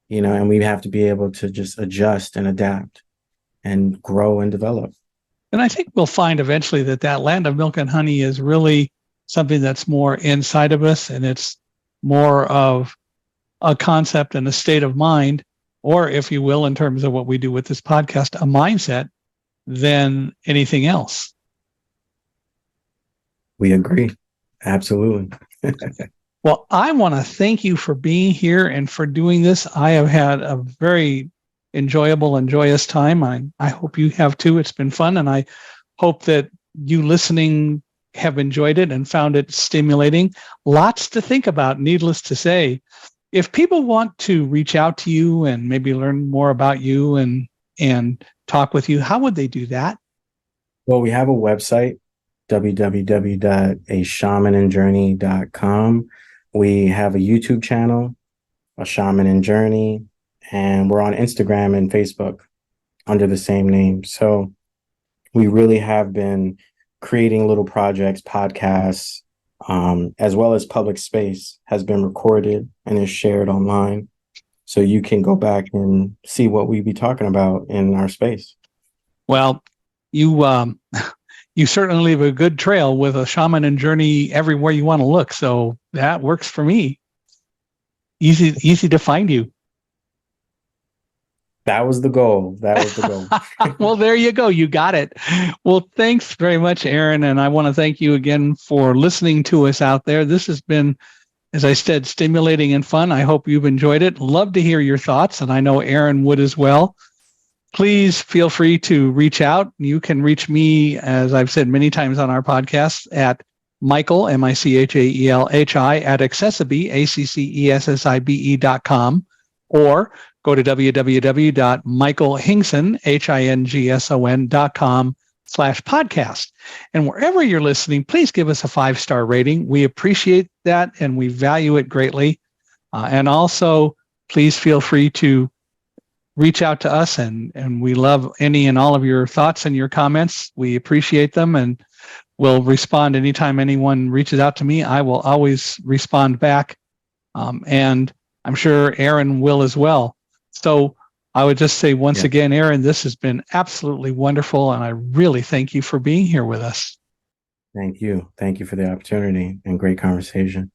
and we have to be able to just adjust and adapt and grow and develop. And I think we'll find eventually that land of milk and honey is really something that's more inside of us, and it's more of a concept and a state of mind, or if you will, in terms of what we do with this podcast, a mindset than anything else. We agree. Absolutely. Well, I want to thank you for being here and for doing this. I have had a very enjoyable and joyous time. I hope you have too. It's been fun, and I hope that you listening have enjoyed it and found it stimulating. Lots to think about, needless to say. If people want to reach out to you and maybe learn more about you and talk with you, how would they do that? Well, we have a website, www.ashamanandjourney.com. We have a YouTube channel, A Shaman and Journey, and we're on Instagram and Facebook under the same name. So we really have been creating little projects, podcasts, as well as public space has been recorded and is shared online. So you can go back and see what we be talking about in our space. Well, you you certainly leave a good trail with A Shaman and Journey everywhere you want to look. So that works for me. Easy to find you. That was the goal. Well, there you go. You got it. Well, thanks very much, Aaron. And I want to thank you again for listening to us out there. This has been, as I said, stimulating and fun. I hope you've enjoyed it. Love to hear your thoughts, and I know Aaron would as well. Please feel free to reach out. You can reach me, as I've said many times on our podcast, at Michael, MICHAELHI, at Accessibe, ACCESSIBE.com, or go to www.michaelhingson.com/podcast. And wherever you're listening, please give us a 5-star rating. We appreciate that and we value it greatly. And also, please feel free to reach out to us, and we love any and all of your thoughts and your comments. We appreciate them, and we'll respond anytime anyone reaches out to me. I will always respond back, and I'm sure Aaron will as well. So I would just say once again, Aaron, this has been absolutely wonderful, and I really thank you for being here with us. Thank you. Thank you for the opportunity and great conversation.